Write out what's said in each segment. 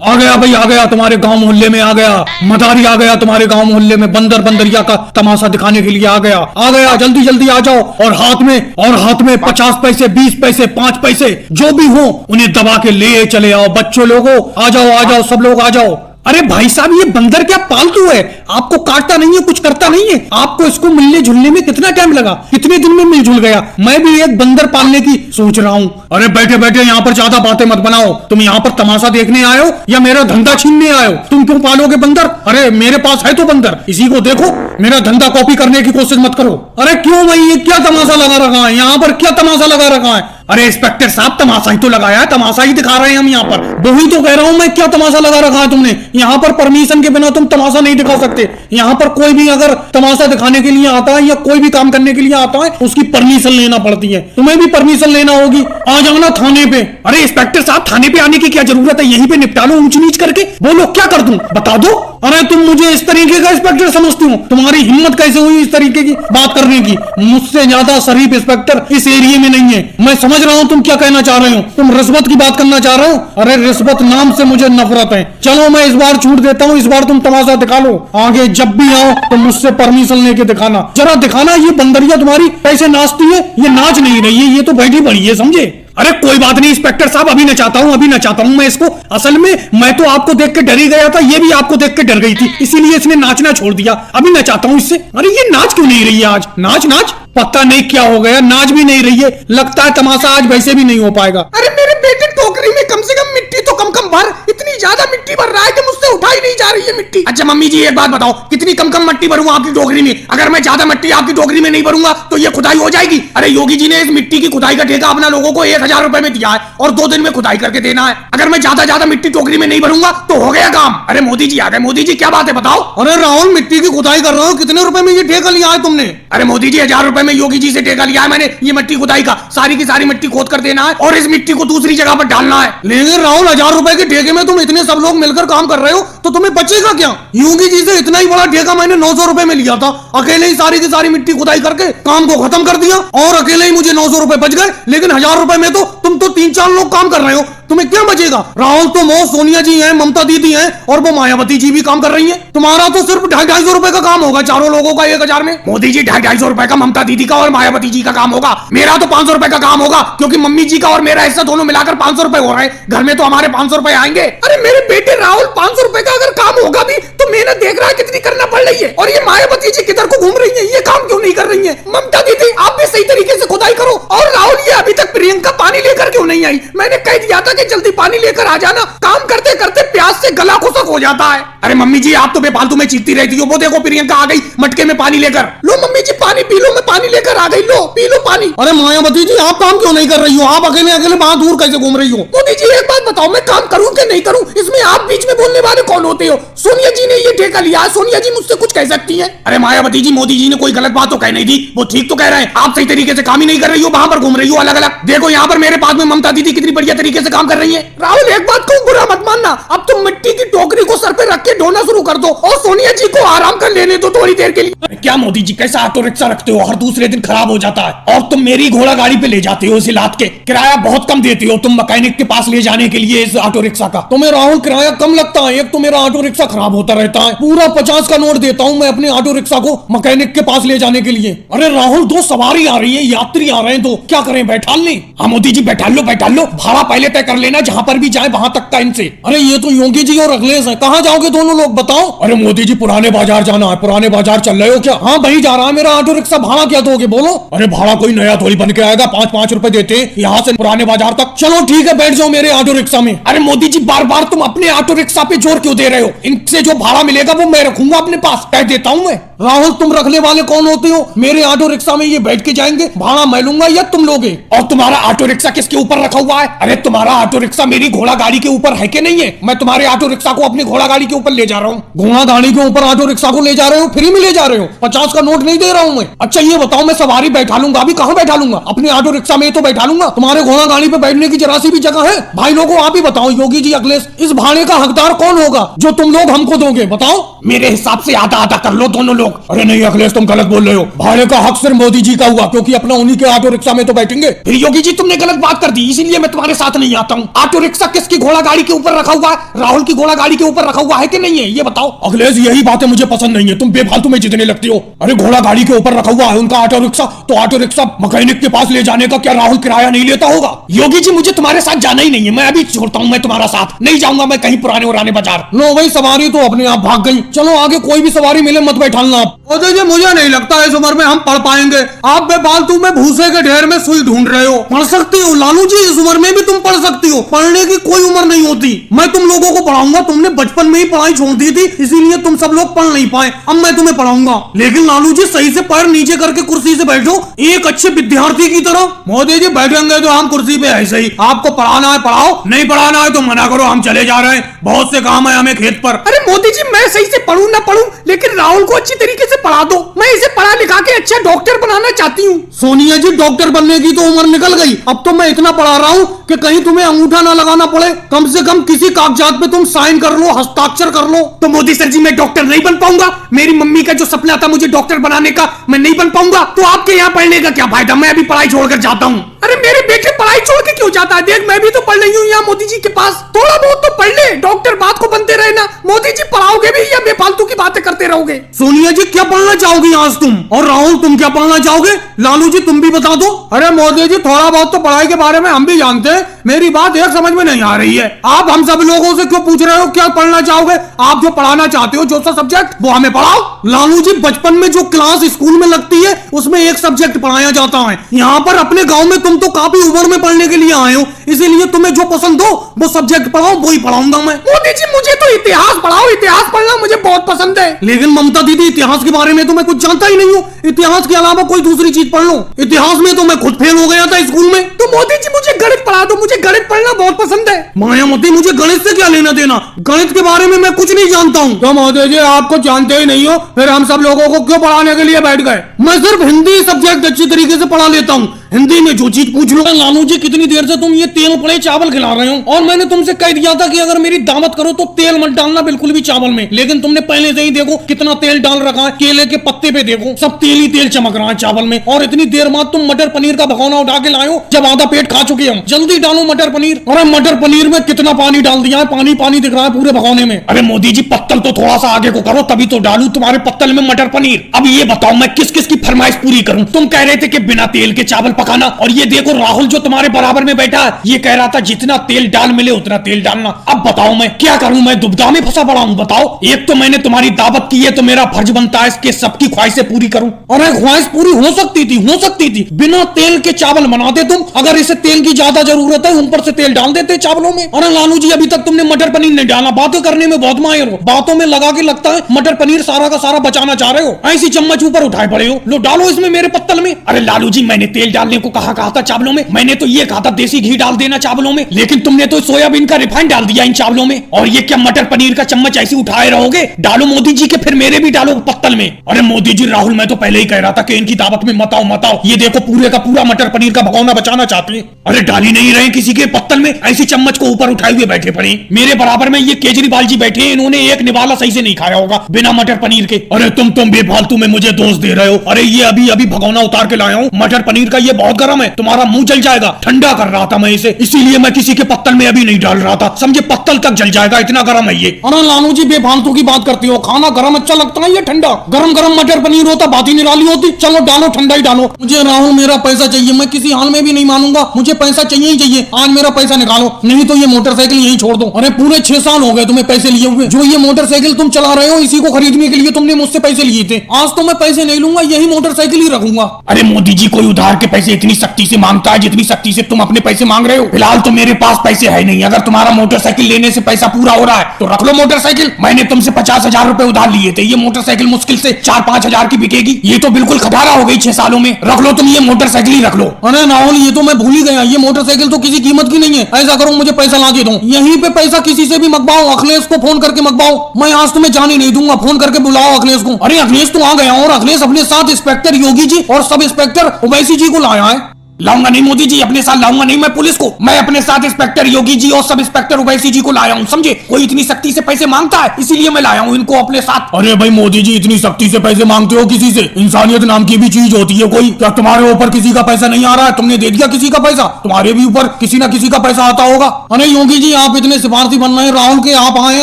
आ गया भाई, आ गया तुम्हारे गांव मोहल्ले में, आ गया मदारी, आ गया तुम्हारे गांव मोहल्ले में, बंदर बंदरिया का तमाशा दिखाने के लिए आ गया, आ गया, जल्दी जल्दी आ जाओ। और हाथ में 50 पैसे, 20 पैसे, 5 पैसे जो भी हो उन्हें दबा के ले चले आओ। बच्चों लोगों आ जाओ, आ जाओ, सब लोग आ जाओ। अरे भाई साहब, ये बंदर क्या पालतू है? आपको काटता नहीं है, कुछ करता नहीं है। आपको इसको मिलने जुलने में कितना टाइम लगा? कितने दिन में मिल जुल गया? मैं भी एक बंदर पालने की सोच रहा हूँ। अरे बैठे बैठे यहाँ पर ज्यादा बातें मत बनाओ। तुम यहाँ पर तमाशा देखने आए हो या मेरा धंधा छीनने आए हो? तुम क्यों पालोगे बंदर? अरे मेरे पास है तो बंदर, इसी को देखो। मेरा धंधा कॉपी करने की कोशिश मत करो। अरे क्यों भाई, ये क्या तमाशा लगा रखा है यहाँ पर? क्या तमाशा लगा रखा है? अरे इंस्पेक्टर साहब, तमाशा ही तो लगाया है, तमाशा ही दिखा रहे हैं हम यहाँ पर। वही तो कह रहा हूँ मैं, क्या तमाशा लगा रखा है तुमने? यहाँ पर परमिशन के बिना तुम तमाशा नहीं दिखा सकते। यहाँ पर कोई भी अगर तमाशा दिखाने के लिए आता है या कोई भी काम करने के लिए आता है, उसकी परमिशन लेना पड़ती है। तुम्हें भी परमिशन लेना होगी। आ जाओ ना थाने पे। अरे इंस्पेक्टर साहब, थाने पे आने की क्या जरूरत है? यहीं पे निपटा लो ऊंच नीच करके। बोलो क्या कर दूं, बता दो। अरे तुम मुझे इस तरीके का इंस्पेक्टर समझती हो? तुम्हारी हिम्मत कैसे हुई इस तरीके की बात करने की? मुझसे ज्यादा शरीफ इंस्पेक्टर इस एरिया में नहीं है। मैं समझ रहा हूँ तुम क्या कहना चाह रहे हो। तुम रिश्वत की बात करना चाह रहे हो? अरे रिश्वत नाम से मुझे नफरत है। चलो मैं इस बार छूट देता हूँ, इस बार तुम तमाशा दिखा लो। आगे जब भी आओ तो मुझसे परमिशन लेके दिखाना, जरा दिखाना। ये बंदरिया तुम्हारी कैसे नाचती है? ये नाच नहीं रही है, ये तो बैठी पड़ी है, समझे? अरे कोई बात नहीं इंस्पेक्टर साहब, अभी नचाता हूँ, अभी नचाता हूँ मैं इसको। असल में मैं तो आपको देख के डर ही गया था, ये भी आपको देख के डर गई थी, इसीलिए इसने नाचना छोड़ दिया। अभी नचाता हूँ इससे। अरे ये नाच क्यों नहीं रही है आज? नाच नाच, पता नहीं क्या हो गया, नाच भी नहीं रही है। लगता है तमाशा आज वैसे भी नहीं हो पाएगा। अरे मेरे बेटे, टोकरी में कम से कम मिट्टी तो कम कम भर। इतनी ज्यादा मिट्टी भर रहा है कि मुझसे उठाई नहीं जा रही है मिट्टी। अच्छा मम्मी जी, एक बात बताओ, कितनी कम कम मिट्टी भरूंगा आपकी टोकरी में? अगर मैं ज्यादा मिट्टी आपकी टोकरी में नहीं भरूंगा तो ये खुदाई हो जाएगी। अरे योगी जी ने इस मिट्टी की खुदाई का ठेका अपना लोगों को 1000 रुपए में दिया है और 2 दिन में खुदाई करके देना है। अगर मैं ज्यादा मिट्टी टोकरी में नहीं भरूंगा तो हो गया काम। अरे मोदी जी आ गए। मोदी जी क्या बात है बताओ। अरे राहुल, मिट्टी की खुदाई कर रहा हूँ, कितने रुपए में ये ठेका लिया है तुमने? अरे मोदी जी, 1000 रुपए में योगी जी से ठेका लिया है मैंने। ये मिट्टी खुदाई का सारी की सारी मिट्टी खोद कर देना है और इस मिट्टी को दूसरी जगह पर डालना है। लेकिन राहुल, 1000 रुपए के ठेके में तुम इतने सब लोग मिलकर काम कर रहे हो तो तुम्हें बचेगा क्या? योगी जी से इतना ही बड़ा ठेका मैंने 900 रुपए में लिया था। अकेले ही सारी की सारी मिट्टी खुदाई करके काम को खत्म कर दिया और अकेले ही मुझे 900 रुपए बच गए। लेकिन 1000 रुपए में तो तुम तो 3-4 लोग काम कर रहे हो, तुम्हें क्या बचेगा? राहुल, तो वो सोनिया जी हैं, ममता दीदी हैं और वो मायावती जी भी काम कर रही हैं। तुम्हारा तो सिर्फ 250 रुपए का काम होगा, चारों लोगों का 1000 में। मोदी जी, 250 रुपए का ममता दीदी का और मायावती जी का काम होगा। मेरा तो 500 रुपए का काम होगा, क्योंकि मम्मी जी का और मेरा हिस्सा दोनों मिलाकर 500 रुपए हो रहे हैं। घर में तो हमारे 500 रुपए आएंगे। अरे मेरे बेटे राहुल, 500 रुपए का अगर काम होगा भी तो मेहनत देख रहा है कितनी करना पड़ रही है। और ये मायावती जी किधर को घूम रही है, ये काम क्यों नहीं कर रही है? ममता दीदी, आप भी सही तरीके से खुदाई करो। और राहुल, ये अभी तक प्रियंका पानी लेकर क्यों नहीं आई? मैंने कह दिया था कि जल्दी पानी लेकर आ जाना। काम करते करते प्यास से गला खुशक हो जाता है। अरे मम्मी जी, आप तो बेफालतू में चीखती रहती हो। वो देखो प्रियंका आ गई मटके में पानी लेकर। लो मम्मी जी, पानी पी लो, मैं पानी लेकर आ गई। लो पी लो पानी। अरे मायावती जी, आप काम क्यों नहीं कर रही हो? आप अकेले अकेले वहां दूर कैसे घूम रही हो? मोदी जी एक बात बताओ, मैं काम करूं कि नहीं करूं? इसमें आप बीच में बोलने वाले कौन होते हो? सोनिया जी ने ये ठेका लिया है, सोनिया जी मुझसे कुछ कह सकती हैं? अरे मायावती जी, मोदी जी ने कोई गलत बात तो कह नहीं दी, वो ठीक तो कह रहे हैं। आप सही तरीके से काम ही नहीं कर रही हो, वहां पर घूम रही हो अलग अलग। देखो यहाँ पर मेरे पास में ममता दीदी कितनी बढ़िया तरीके से काम कर रही है। राहुल, एक बात को बुरा मत मानना, अब तुम मिट्टी की टोकरी को सर पे रख के ढोना शुरू कर दो और सोनिया जी को आराम कर लेने दो थोड़ी देर के लिए। क्या मोदी जी, कैसा ऑटो रिक्शा रखते हो? हर दूसरे दिन खराब हो जाता है और तुम मेरी घोड़ा गाड़ी पे ले जाते हो इसे लाद के। किराया बहुत कम देती हो तुम मैकेनिक के पास ले जाने के लिए इस ऑटो रिक्शा का। तुम्हें राहुल किराया कम लगता है, एक तो मेरा ऑटो रिक्शा खराब होता रहता है। पूरा 50 का नोट देता हूँ मैं अपने ऑटो रिक्शा को मैकेनिक के पास ले जाने के लिए। अरे राहुल, 2 सवारी आ रही है, यात्री आ रहे हैं, तो क्या करें, बैठाल लें? हाँ मोदी जी, बैठाल लो बैठाल लो। भाड़ा पहले तय कर लेना, जहां पर भी जाए वहां तक का इनसे। अरे ये तो योगी जी और अखिलेश है, कहाँ जाओगे दोनों लोग बताओ? अरे मोदी जी, पुराने बाजार जाना है। पुराने बाजार चल रहे हो क्या? हाँ भाई जा रहा है मेरा ऑटो रिक्शा। भाड़ा क्या दोगे बोलो? अरे भाड़ा कोई नया थोड़ी बन के आएगा, 5-5 रुपए देते हैं यहाँ से पुराने बाजार तक। चलो ठीक है, बैठ जाओ मेरे ऑटो रिक्शा में। अरे मोदी जी, बार बार तुम अपने ऑटो रिक्शा पे जोर क्यों दे रहे हो? इनसे जो भाड़ा मिलेगा वो मैं रखूंगा अपने पास, कह देता हूँ मैं। राहुल, तुम रखने वाले कौन होते हो? मेरे ऑटो रिक्शा में ये बैठ के जाएंगे, भाड़ा मैं लूंगा या तुम लोगे? और तुम्हारा ऑटो रिक्शा किसके ऊपर रखा हुआ है? अरे तुम्हारा ऑटो रिक्शा मेरी घोड़ा गाड़ी के ऊपर है कि नहीं है? मैं तुम्हारे ऑटो रिक्शा को अपनी घोड़ा गाड़ी के ऊपर ले जा रहा हूँ। घोड़ा गाड़ी के ऊपर ऑटो ऑटो रिक्शा को ले जा रहे हो, फ्री में ले जा रहे हो, 50 का नोट नहीं दे रहा हूँ मैं। अच्छा ये बताओ, मैं सवारी बैठा लूंगा, अभी कहाँ बैठा लूंगा? अपने ऑटो रिक्शा में तो बैठा लूंगा, तुम्हारे घोड़ा गाड़ी पे बैठने की जरा सी भी जगह है? भाई लोगों आप ही बताओ, योगी जी अखिलेश, इस भाड़े का हकदार कौन होगा जो तुम लोग हमको दोगे? बताओ। मेरे हिसाब से आधा आधा कर लो दोनों लोग। अरे नहीं अखिलेश, तुम गलत बोल रहे हो। भाड़े का हक सिर्फ मोदी जी का हुआ, क्योंकि अपना उन्हीं के ऑटो रिक्शा में तो बैठेंगे। फिर योगी जी तुमने गलत बात कर दी, इसीलिए मैं तुम्हारे साथ नहीं आता हूँ। ऑटो रिक्शा किसकी घोड़ा गाड़ी के ऊपर रखा हुआ है? राहुल की घोड़ा गाड़ी के ऊपर रखा हुआ है कि नहीं है, ये बताओ। अखिलेश यही बातें मुझे पसंद नहीं है, तुम बेफालतू में जितने लगती हो। अरे घोड़ा गाड़ी के ऊपर रखा हुआ है उनका ऑटो रिक्शा, तो ऑटो रिक्शा मैकेनिक के पास ले जाने का क्या राहुल किराया नहीं लेता होगा? योगी जी मुझे तुम्हारे साथ जाना ही नहीं है, मैं अभी छोड़ता हूँ, मैं तुम्हारा साथ नहीं जाऊंगा, मैं कहीं पुराने उराने बाजार। लो भाई, सवारी तो अपने आप भाग गई। चलो आगे कोई भी सवारी मिले मत बैठाना आप। मुझे नहीं लगता इस उम्र में हम पढ़ पाएंगे। आप बेफालतू में भूसे के ढेर में सुई ढूंढ रहे हो। पढ़ सकती हो लालू जी, इस उम्र में भी तुम पढ़ सकती हो, पढ़ने की कोई उम्र नहीं होती। मैं तुम लोगों को पढ़ाऊंगा, तुमने बचपन में ही पढ़ाई छोड़ दी थी, इसीलिए तुम सब लोग पढ़ नहीं पाए। अब मैं तुम्हें पढ़ाऊंगा, लेकिन लालू जी सही से पैर नीचे करके कुर्सी से बैठो, एक अच्छे विद्यार्थी की तरह। मोदी जी बैठेंगे तो हम कुर्सी पे ऐसे ही, आपको पढ़ाना है पढ़ाओ, नहीं पढ़ाना है तो मना करो, हम चले जा रहे हैं, बहुत से काम है हमें खेत पर। अरे मोदी जी मैं सही से पढ़ूं ना पढ़ूं, लेकिन राहुल को अच्छी तरीके से पढ़ा दो। मैं इसे पढ़ा लिखा के अच्छा डॉक्टर बनाना चाहती हूँ। सोनिया जी डॉक्टर बनने की तो उम्र निकल गई, अब तो मैं इतना पढ़ा रहा हूँ कि कहीं तुम्हें अंगूठा ना लगाना पड़े, कम से कम किसी कागजात पे तुम साइन कर लो, हस्ताक्षर कर लो। तो मोदी सर जी मैं डॉक्टर नहीं बन पाऊंगा? मेरी मम्मी का जो सपना था मुझे डॉक्टर बनाने का, मैं नहीं बन पाऊंगा? तो आपके यहाँ पढ़ने का क्या फायदा, मैं अभी पढ़ाई छोड़कर जाता हूँ। अरे मेरे बेटे पढ़ाई छोड़ के क्यों जाता है? देख मैं भी तो पढ़ रही हूँ यहाँ मोदी जी के पास, थोड़ा बहुत तो पढ़ ले, डॉक्टर बात को बनते रहे ना। मोदी जी पढ़ाओगे भी या बेफालतू की बातें करते रहोगे? सोनिया जी क्या पढ़ना चाहोगी आज तुम, और राहुल तुम क्या पढ़ना चाहोगे? लालू जी तुम भी बता दो। अरे मोदी जी थोड़ा बहुत तो पढ़ाई के बारे में हम भी जानते हैं, मेरी बात एक समझ में नहीं आ रही है। आप हम सब लोगों से क्यों पूछ रहे हो क्या पढ़ना चाहोगे? आप जो पढ़ाना चाहते हो जो सा सब्जेक्ट वो हमें पढ़ाओ। लालू जी बचपन में जो क्लास स्कूल में लगती है उसमें एक सब्जेक्ट पढ़ाया जाता है, यहाँ पर अपने गाँव में तुम तो काफी उम्र में पढ़ने के लिए आए हो, इसीलिए तुम्हें जो पसंद हो वो सब्जेक्ट पढ़ाओ, वही पढ़ाऊंगा मैं। मोदी जी मुझे तो इतिहास पढ़ाओ, इतिहास पढ़ना मुझे बहुत पसंद है। लेकिन ममता दीदी इतिहास के बारे में तो मैं कुछ जानता ही नहीं हूँ, इतिहास के अलावा कोई दूसरी चीज पढ़ लो। इतिहास में तो मैं खुद फेल हो गया था स्कूल में। तो मोदी जी मुझे गणित पढ़ा दो, मुझे गणित पढ़ना बहुत पसंद है। मायावती मुझे गणित से क्या लेना देना, गणित के बारे में मैं कुछ नहीं जानता हूँ। तो मोदी जी आपको जानते ही नहीं हो, फिर हम सब लोगों को क्यों पढ़ाने के लिए बैठ गए? मैं सिर्फ हिंदी सब्जेक्ट अच्छी तरीके से पढ़ा लेता हूँ, हिंदी में जो चीज पूछ लो। लालू जी कितनी देर से तुम ये तेल पड़े चावल खिला रहे हो, और मैंने तुमसे कह दिया था कि अगर मेरी दावत करो तो तेल मत डालना बिल्कुल भी चावल में, लेकिन तुमने पहले से ही देखो कितना तेल डाल रखा है, केले के पत्ते पे देखो सब तेल ही तेल चमक रहा है चावल में। और इतनी देर बाद तुम मटर पनीर का भगोना उठा के लाए हो जब आधा पेट खा चुके हम। जल्दी डालो मटर पनीर। अरे मटर पनीर में कितना पानी डाल दिया है, पानी पानी दिख रहा है पूरे भगोने में। अरे मोदी जी पत्तल तो थोड़ा सा आगे को करो तभी तो डालू तुम्हारे पत्तल में मटर पनीर। अब ये बताओ मैं किस किस की फरमाइश पूरी करूं? तुम कह रहे थे कि बिना तेल के चावल पकाना, और ये देखो राहुल जो तुम्हारे बराबर में बैठा है ये कह रहा था जितना तेल डाल मिले उतना तेल डालना। अब बताओ मैं क्या करूं, मैं दुविधा में फंसा पड़ा हूं। बताओ, एक तो मैंने तुम्हारी दावत की है तो मेरा फर्ज बनता है इसके सबकी ख्वाहिशें पूरी करूं। अरे ख्वाहिश पूरी हो सकती थी, बिना तेल के चावल बनाते तुम। अगर इसे तेल की ज्यादा जरूरत है ऊपर से तेल डाल देते चावलों में। अरे लालू जी अभी तक तुमने मटर पनीर नहीं डाला, बातें करने में बहुत माहिर हो, बातों में लगा के लगता है मटर पनीर सारा का सारा बचाना चाह रहे हो, ऐसी चम्मच ऊपर उठाए पड़े हो। लो डालो इसमें मेरे पत्तल में। अरे लालू जी मैंने तेल डालने को कहा था चावलों में, मैंने तो ये कहा था देसी घी डाल देना चावलों में, लेकिन तुमने तो सोयाबीन का रिफाइंड डाल दिया इन चावलों में। और ये क्या मटर पनीर का चम्मच ऐसे उठाए रहोगे? डालो मोदी जी के, फिर मेरे भी डालो पत्तल में। अरे मोदी जी राहुल मैं तो पहले ही कह रहा था कि इनकी दावत में मत आओ, ये देखो पूरे का पूरा मटर पनीर का भगोना बचाना चाहते हैं। अरे डाल ही नहीं रहे किसी के पत्तल में, ऐसी चम्मच को ऊपर उठाए हुए बैठे पड़े। मेरे बराबर में ये केजरीवाल जी बैठे हैं, इन्होंने एक निवाला सही से नहीं खाया होगा बिना मटर पनीर के। अरे तुम बेफालतू में मुझे दोष दे रहे हो। अरे ये अभी अभी भगोना उतार के लाया हूँ मटर पनीर का, ये बहुत गर्म है, तुम्हारा मुंह जल जाएगा। ठंडा कर रहा था मैं इसे, इसीलिए मैं किसी के पत्तल में अभी नहीं डाल रहा था, समझे पत्तल तक जल जाएगा, इतना गर्म है ये। अरे लालू जी बेफालतू की बात करती हो, खाना गर्म अच्छा लगता है या ठंडा? गरम गरम मटर पनीर होता बात ही निराली होती। चलो डालो, ठंडा ही डालो। मुझे राहुल मेरा पैसा चाहिए, मैं किसी हाल में भी नहीं मानूंगा, मुझे पैसा चाहिए ही चाहिए। आज मेरा पैसा निकालो, नहीं तो ये मोटरसाइकिल यहीं छोड़ दो। अरे पूरे 6 साल हो गए तुम्हें पैसे लिए हुए, जो ये मोटरसाइकिल तुम चला रहे हो इसी को खरीदने के लिए तुमने मुझसे पैसे लिए थे। आज तो मैं पैसे नहीं लूंगा, यही मोटरसाइकिल ही रखूंगा। अरे मोदी जी कोई उधार के पैसे पैसे इतनी सख्ती से मांगता है जितनी सख्ती से तुम अपने पैसे मांग रहे हो। फिलहाल तो मेरे पास पैसे है नहीं, अगर तुम्हारा मोटरसाइकिल लेने से पैसा पूरा हो रहा है तो रख लो मोटरसाइकिल। मैंने तुमसे 50,000 रुपए उधार लिए थे, ये मोटरसाइकिल मुश्किल से 4-5 हजार की बिकेगी, ये तो बिल्कुल खटारा हो गई 6 सालों में। रख लो तुम ये मोटरसाइकिल ही रख लो। अरे राहुल ये तो मैं भूल ही गया, ये मोटरसाइकिल तो किसी कीमत की नहीं है। ऐसा करो मुझे पैसा ला के दो, यहीं पे पैसा किसी से भी मंगवाओ, अखिलेश को फोन करके मंगवाओ। मैं आज तुम्हें जाने नहीं दूंगा, फोन करके बुलाओ अखिलेश को। अरे अखिलेश तो आ गया और अखिलेश अपने साथ इंस्पेक्टर योगी जी और सब इंस्पेक्टर ओवैसी जी को लाया है। लाऊंगा नहीं मोदी जी, अपने साथ लाऊंगा नहीं मैं पुलिस को। मैं अपने साथ इंस्पेक्टर योगी जी और सब इंस्पेक्टर ओवैसी जी को लाया हूँ, समझे। कोई इतनी सख्ती से पैसे मांगता है इसीलिए मैं लाया हूँ इनको अपने साथ। अरे भाई मोदी जी इतनी सख्ती से पैसे मांगते हो किसी से? इंसानियत नाम की भी चीज होती है कोई? क्या तुम्हारे ऊपर किसी का पैसा नहीं आ रहा है? तुमने दे दिया किसी का पैसा? तुम्हारे भी ऊपर किसी ना किसी का पैसा आता होगा। अरे योगी जी आप इतने सिफारसी बन रहे हैं, राहुल के आप आए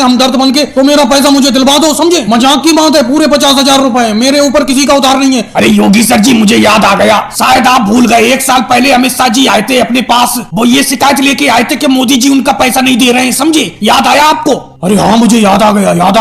हमदर्द बन के, तो मेरा पैसा मुझे दिलवा दो, समझे। मजाक की बात है, पूरे 50,000 रुपए मेरे ऊपर किसी का उधार नहीं है। अरे योगी सर जी मुझे याद आ गया, शायद आप भूल गए। 1 साल पहले अमित शाह जी आए थे अपने पास, वो ये शिकायत लेके आए थे कि मोदी जी उनका पैसा नहीं दे रहे हैं, समझे। याद आया आपको? अरे हाँ मुझे याद आ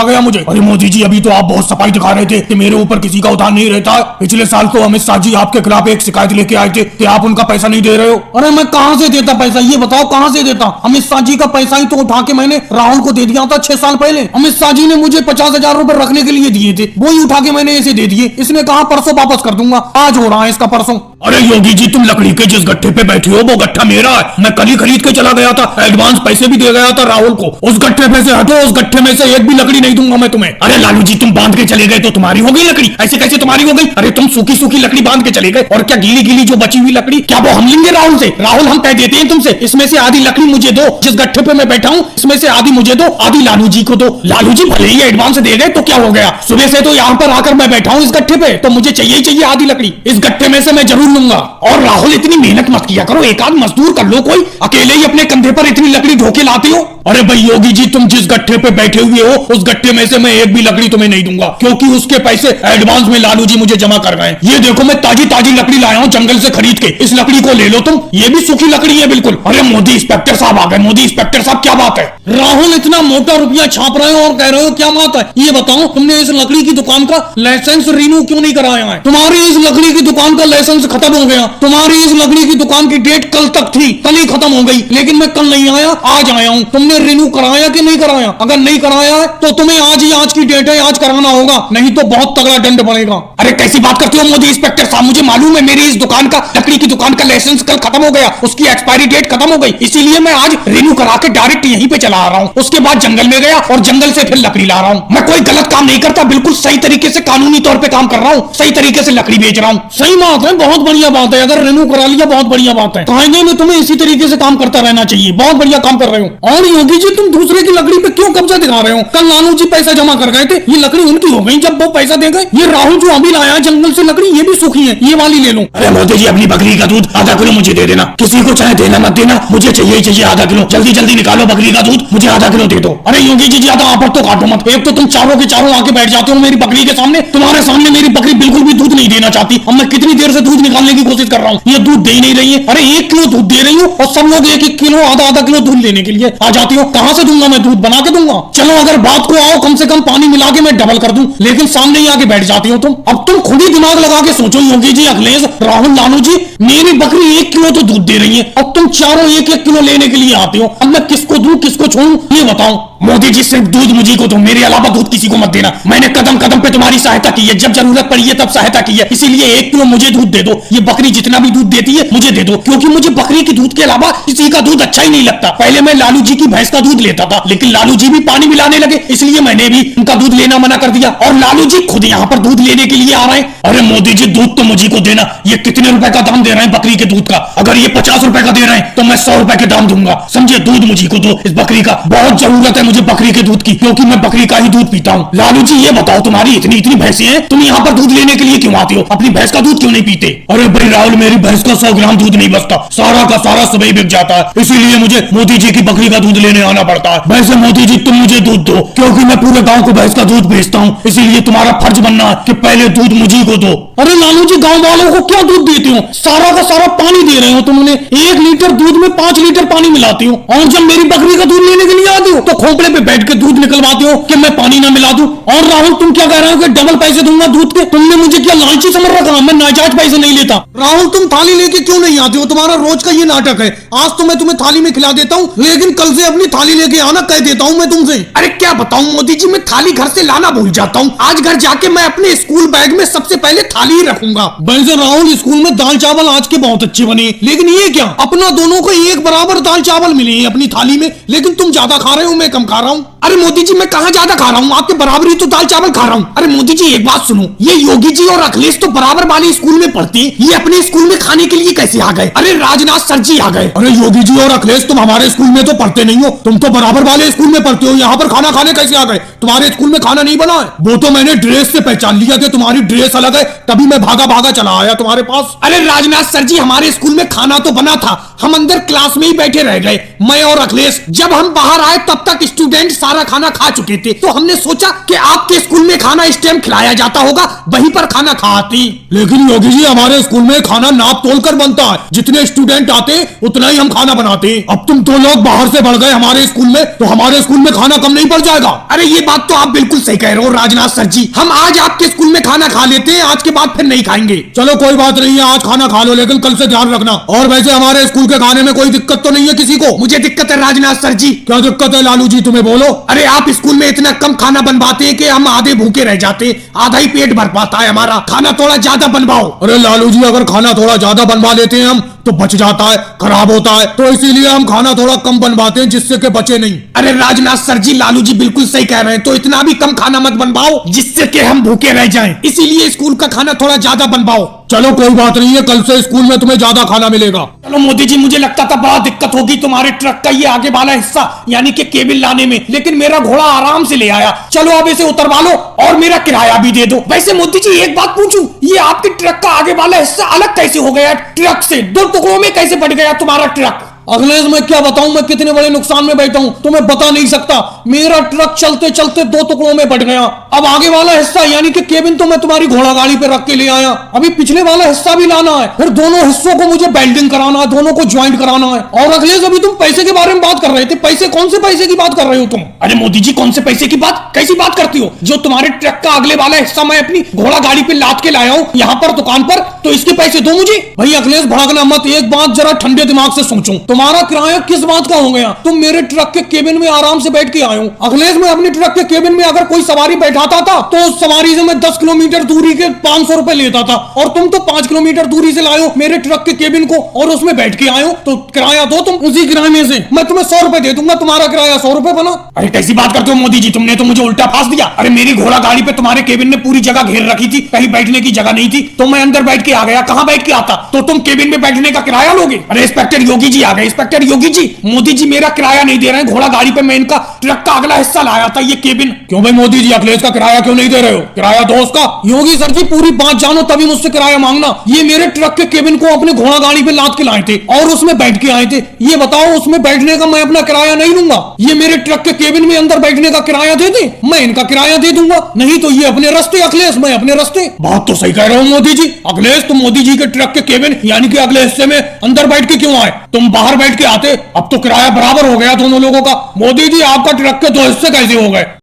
गया मुझे। अरे मोदी जी अभी तो आप बहुत सफाई दिखा रहे थे कि मेरे ऊपर किसी का उधार नहीं रहता। पिछले साल तो अमित शाह जी आपके खिलाफ एक शिकायत लेके आए थे कि आप उनका पैसा नहीं दे रहे हो। अरे मैं कहां से देता पैसा, ये बताओ कहां से देता? अमित शाह जी का पैसा ही तो उठा के मैंने राहुल को दे दिया था 6 साल पहले। अमित शाह जी ने मुझे 50,000 रुपए रखने के लिए दिए थे, वो ही उठा के मैंने इसे दे दिए। इसने कहा परसों वापस कर दूंगा, आज हो रहा है इसका परसों। अरे योगी जी तुम लकड़ी के जिस गट्ठे पे बैठे हो वो गट्ठा मेरा है, मैं कल ही खरीद के चला गया था, एडवांस पैसे भी दे गया था राहुल को। उस गट्ठे पे से हटो, उस गट्ठे में से एक भी लकड़ी नहीं दूंगा मैं तुम्हें। अरे लालू जी तुम बांध के चले गए तो तुम्हारी हो गई लकड़ी? ऐसे कैसे तुम्हारी हो गई? अरे तुम सूखी सूखी लकड़ी बांध के चले गए, और क्या गीली गीली जो बची हुई लकड़ी क्या वो हम लेंगे राहुल से? राहुल हम कह देते हैं तुमसे, इसमें से आधी लकड़ी मुझे दो, जिस गट्ठे पे मैं बैठा हूँ इसमें से आधी मुझे दो, आधी लालू जी को दो। लालू जी भले ही एडवांस दे गए तो क्या हो गया, सुबह से तो यहाँ पर आकर मैं बैठा हूँ इस गट्ठे पे, तो मुझे चाहिए ही चाहिए आधी लकड़ी। इस गट्ठे में से मैं जरूर लूंगा। और राहुल इतनी मेहनत मत किया करो, एक आध मजदूर कर लो कोई, अकेले ही अपने कंधे पर इतनी लकड़ी ढोके लाते हो। अरे भाई योगी जी तुम जिस गट्ठे पे बैठे हुए हो उस गट्ठे में से मैं एक भी लकड़ी तुम्हें नहीं दूंगा, क्योंकि उसके पैसे एडवांस में लालू जी मुझे जमा कर रहे हैं। ये देखो मैं ताजी ताजी लकड़ी लाया हूँ जंगल से खरीद के, इस लकड़ी को ले लो तुम, ये भी सूखी लकड़ी है बिल्कुल। अरे मोदी इंस्पेक्टर साहब आ गए, मोदी इंस्पेक्टर साहब क्या बात है? राहुल इतना मोटा रुपया छाप रहे हो और कह रहे हो क्या बात है? ये बताओ तुमने इस लकड़ी की दुकान का लाइसेंस रिन्यू क्यों नहीं कराया है? तुम्हारी इस लकड़ी की दुकान का लाइसेंस खत्म हो गया, तुम्हारी इस लकड़ी की दुकान की डेट कल तक थी, कल ही खत्म हो गई, लेकिन मैं कल नहीं आया आज आया हूँ। तुमने रिन्यू कराया कि नहीं कराया? अगर नहीं कराया है तो तुम्हें आज ही, आज की डेट है, आज कराना होगा, नहीं तो बहुत तगड़ा दंड पड़ेगा। अरे कैसी बात करते हो मोदी इंस्पेक्टर साहब, मुझे मालूम है मेरी इस दुकान का, लकड़ी की दुकान का लाइसेंस कल खत्म हो गया, उसकी एक्सपायरी डेट खत्म हो गई, इसीलिए मैं आज रिन्यू करा के डायरेक्ट यहीं पे चला आ रहा हूँ। उसके बाद जंगल में गया और जंगल से फिर लकड़ी ला रहा हूँ। मैं कोई गलत काम नहीं करता, बिल्कुल सही तरीके से कानूनी तौर पे काम कर रहा हूँ, सही तरीके से लकड़ी बेच रहा हूँ। सही बात है, बहुत बढ़िया बात है, अगर रिन्यू करा लिया बहुत बढ़िया बात है। कायदे में तुम्हें इसी तरीके से काम करता रहना चाहिए, बहुत बढ़िया काम कर रहे हो। और योगी जी तुम दूसरे की लकड़ी पे क्यों कब्जा दिखा रहे हो? कल लालू जी पैसा जमा कर गए थे, ये लकड़ी उनकी हो गई जब वो पैसा दे गए। ये राहुल जो अभी लाया जंगल से लकड़ी ये भी सूखी है, ये वाली ले लो। अरे मोदी जी अपनी बकरी का दूध आधा किलो मुझे दे देना, किसी को चाहे देना मत देना, मुझे चाहिए ही चाहिए आधा किलो। जल्दी जल्दी निकालो बकरी का दूध, मुझे आधा किलो दे दो। अरे योगी जी ज्यादा आपट तो काटो मत, एक तो तुम चारों के चारों आके बैठ जाते हो मेरी बकरी के सामने, तुम्हारे सामने मेरी बकरी बिल्कुल भी दूध नहीं देना चाहती। अब मैं कितनी देर से दूध निकालने की कोशिश कर रहा हूँ, ये दूध दे ही नहीं रही है। अरे 1 किलो दूध दे रही हूँ और सब लोग 1-1 किलो आधा आधा किलो दूध लेने के लिए आ जाती हो। कहां से दूंगा मैं दूध, बना के दूंगा? चलो अगर बात को आओ कम से कम पानी मिला के मैं डबल कर दूं, लेकिन सामने ही आके बैठ जाती हो तुम। अब तुम खुद ही दिमाग लगा के सोचो योगी जी, अखिलेश, राहुल, लालू जी, मेरी बकरी 1 किलो तो दूध दे रही है, अब तुम चारों 1-1 किलो लेने के लिए आते हो। अब मैं किसको दूं किसको छोड़ूं ये बताओ। मोदी जी सिर्फ दूध मुझी को दो, मेरे अलावा दूध किसी को मत देना। मैंने कदम कदम पे तुम्हारी सहायता की है, जब जरूरत पड़ी है तब सहायता की है, इसीलिए 1 किलो मुझे दूध दे दो। ये बकरी जितना भी दूध देती है मुझे दे दो, क्योंकि मुझे बकरी के दूध के अलावा किसी का दूध अच्छा ही नहीं लगता। पहले मैं लालू जी की भैंस का दूध लेता था, लेकिन लालू जी भी पानी मिलाने लगे, इसलिए मैंने भी उनका दूध लेना मना कर दिया, और लालू जी खुद यहाँ पर दूध लेने के लिए आ रहे हैं। अरे मोदी जी दूध तो मुझी को देना। ये कितने रुपए का दाम दे रहे हैं बकरी के दूध का? अगर ये 50 रुपए का दे रहे हैं तो मैं 100 रुपए के दाम दूंगा, समझे। दूध मुझी को दो इस बकरी का, बहुत जरूरत है मुझे बकरी के दूध की, क्योंकि मैं बकरी का ही दूध पीता हूँ। लालू जी ये बताओ, तुम्हारी इतनी इतनी भैंसें हैं, तुम यहाँ पर दूध लेने के लिए क्यों आते हो? अपनी भैंस का दूध क्यों नहीं पीते? अरे भाई राहुल, मेरी भैंस का 100 ग्राम दूध नहीं बचता, सारा का सारा सुबह बिक जाता है, इसीलिए मुझे मोदी जी की बकरी का दूध लेने आना पड़ता है। वैसे मोदी जी तुम मुझे दूध दो, क्योंकि मैं पूरे गाँव को भैंस का दूध बेचता हूँ, इसीलिए तुम्हारा फर्ज बनना है कि पहले दूध मुझी को दो। अरे लालू जी, गाँव वालों को क्या दूध देते हो? सारा का सारा पानी दे रहे हो तुमने, 1 लीटर दूध में 5 लीटर पानी मिलाती हो, और जब मेरी बकरी का दूध लेने के लिए आती हो तो खोपड़े पे बैठ के दूध निकलवाते हो कि मैं पानी ना मिला दूं। और राहुल तुम क्या कह रहे हो कि डबल पैसे दूंगा दूध के? तुमने मुझे क्या लालची समझ रखा? मैं नाजायज पैसे नहीं लेता। राहुल तुम थाली लेके क्यों नहीं आते हो? तुम्हारा रोज का ये नाटक है। आज तो मैं तुम्हें थाली में खिला देता हूँ, लेकिन कल से अपनी थाली लेके आना कह देता हूँ मैं तुमसे। अरे क्या बताऊँ मोदी जी, मैं थाली घर से लाना भूल जाता हूँ। आज घर जाके मैं अपने स्कूल बैग में सबसे पहले थाली ही रखूंगा। वैसे राहुल स्कूल में दाल चावल आज के बहुत अच्छे बने, लेकिन ये क्या अपना दोनों को एक बराबर दाल चावल मिले हैं अपनी थाली में, लेकिन तुम ज्यादा खा रहे हो, मैं कम खा रहा हूँ। अरे मोदी जी मैं कहाँ ज्यादा खा रहा हूँ, आपके बराबर ही तो दाल चावल खा रहा हूँ। अरे मोदी जी एक बात सुनो, ये योगी जी और अखिलेश तो बराबर वाले स्कूल में पढ़ते हैं, ये अपने स्कूल में खाने के लिए कैसे आ गए? अरे राजनाथ सर जी आ गए। अरे योगी जी और अखिलेश तुम हमारे स्कूल में तो पढ़ते नहीं हो, तुम तो बराबर वाले स्कूल में पढ़ते हो, यहाँ पर खाना खाने कैसे आ गए? तुम्हारे स्कूल में खाना नहीं बना है? वो तो मैंने ड्रेस से पहचान लिया कि तुम्हारी ड्रेस अलग है, तभी मैं भागा भागा चला आया तुम्हारे पास। अरे राजनाथ सर जी हमारे स्कूल में खाना तो बना था, हम अंदर क्लास में ही बैठे रह गए, मैं और अखिलेश। जब हम बाहर आए तब तक स्टूडेंट सारा खाना खा चुके थे, तो हमने सोचा कि आपके स्कूल में खाना इस टाइम खिलाया जाता होगा, वहीं पर खाना खाती। लेकिन योगी जी हमारे स्कूल में खाना नाप तोल कर बनता है, जितने स्टूडेंट आते उतना ही हम खाना बनाते। अब तुम दो लोग बाहर से बढ़ गए हमारे स्कूल में, तो हमारे स्कूल में खाना कम नहीं पड़ जाएगा? अरे ये बात तो आप बिल्कुल सही कह रहे हो राजनाथ सर जी, हम आज आपके स्कूल में खाना खा लेते हैं, आज के बाद फिर नहीं खाएंगे। चलो कोई बात नहीं है, आज खाना खा लो, लेकिन कल से ध्यान रखना। और वैसे हमारे स्कूल के खाने में कोई दिक्कत तो नहीं है किसी को? मुझे दिक्कत है राजनाथ सर जी। क्या दिक्कत है लालू जी, तुम्हें बोलो। अरे आप स्कूल में इतना कम खाना बनवाते हैं कि हम आधे भूखे रह जाते, आधा ही पेट भर पाता है हमारा। खाना थोड़ा ज्यादा बनवाओ। अरे लालू जी अगर खाना थोड़ा ज्यादा बनवा लेते हैं हम तो बच जाता है, खराब होता है, तो इसीलिए हम खाना थोड़ा कम बनवाते हैं जिससे कि बचे नहीं। अरे राजनाथ सर जी लालू जी बिल्कुल सही कह रहे हैं, तो इतना भी कम खाना मत बनवाओ जिससे कि हम भूखे रह जाएं, इसीलिए स्कूल का खाना थोड़ा ज्यादा बनवाओ। चलो कोई बात नहीं है, कल से स्कूल में तुम्हें ज्यादा खाना मिलेगा। चलो मोदी जी मुझे लगता था बड़ा दिक्कत होगी तुम्हारे ट्रक का ये आगे वाला हिस्सा यानी कि केबिल लाने में, लेकिन मेरा घोड़ा आराम से ले आया। चलो अब इसे उतरवा लो और मेरा किराया भी दे दो। वैसे मोदी जी एक बात पूछूं, ये आपके ट्रक का आगे वाला हिस्सा अलग कैसे हो गया? ट्रक से दो टुकड़ों में कैसे बढ़ गया तुम्हारा ट्रक? अखिलेश मैं क्या बताऊं, मैं कितने बड़े नुकसान में बैठा हूं तुम्हें बता नहीं सकता। मेरा ट्रक चलते चलते दो टुकड़ों में बढ़ गया। अब आगे वाला हिस्सा यानी कि केबिन तो मैं तुम्हारी घोड़ा गाड़ी पे रख के ले आया, अभी पिछले वाला हिस्सा भी लाना है, फिर दोनों हिस्सों को मुझे वेल्डिंग कराना है, दोनों को ज्वाइंट कराना है। और अखिलेश अभी तुम पैसे के बारे में बात कर रहे थे, पैसे कौन से पैसे की बात कर रहे हो तुम? अरे मोदी जी कौन से पैसे की बात, कैसी बात करती हो? जो तुम्हारे ट्रक का अगले वाला हिस्सा मैं अपनी घोड़ा गाड़ी पे लाद के लाया हूँ यहाँ पर दुकान पर, तो इसके पैसे दो मुझे। भाई अखिलेश भड़कना मत, एक बात जरा ठंडे दिमाग से सोचो, तुम्हारा किराया किस बात का हो गया? तुम मेरे ट्रक के केबिन में आराम से बैठ के आए हो। अखिलेश मैं अपने ट्रक के केबिन में अगर कोई सवारी बैठाता था तो उस सवारी से मैं 10 किलोमीटर दूरी के 500 रुपए लेता था, और तुम तो 5 किलोमीटर दूरी से लाए हो मेरे ट्रक के केबिन को और उसमें बैठ के आए हो, तो किराया दो तुम। उसी किराए में से मैं तुम्हें 100 रुपए दे दूंगा, तुम्हारा किराया 100 रुपए बना। अरे कैसी बात करते हो मोदी जी, तुमने तो मुझे उल्टा फांस दिया। अरे मेरी घोड़ा गाड़ी पे तुम्हारे केबिन ने पूरी जगह घेर रखी थी, कहीं बैठने की जगह नहीं थी, तो मैं अंदर बैठ के आ गया। कहाँ बैठ के आता? तो तुम केबिन में बैठने का किराया लोगे? अरे इंस्पेक्टर योगी जी आ गए। इंस्पेक्टर योगी जी, मोदी जी मेरा किराया नहीं दे रहे हैं, घोड़ा गाड़ी पे मैं इनका ट्रक का अगला हिस्सा लाया था, ये केबिन। क्यों भाई मोदी जी अखिलेश का किराया क्यों नहीं दे रहे हो? किराया दो उसका। योगी सर जी पूरी बात जानो तभी मुझसे किराया मांगना। ये मेरे ट्रक के केबिन को अपने घोड़ा गाड़ी पे लाद के लाए थे और उसमें बैठ के आए थे, ये बताओ उसमें बैठने का मैं अपना किराया नहीं लूंगा? ये मेरे ट्रक के केबिन में अंदर बैठने का किराया दे दे, मैं इनका किराया दे दूंगा, नहीं तो ये अपने रास्ते अखिलेश, मैं अपने रास्ते। बात तो सही कह रहे हो मोदी जी। अखिलेश तुम मोदी जी के ट्रक के केबिन यानी कि अगले हिस्से में अंदर बैठ के क्यों आए? तुम बाहर बैठ के आते, अब तो किराया बराबर हो गया दोनों लोगों का। मोदी जी आपका ट्रक के दो हिस्से कैसे हो गए?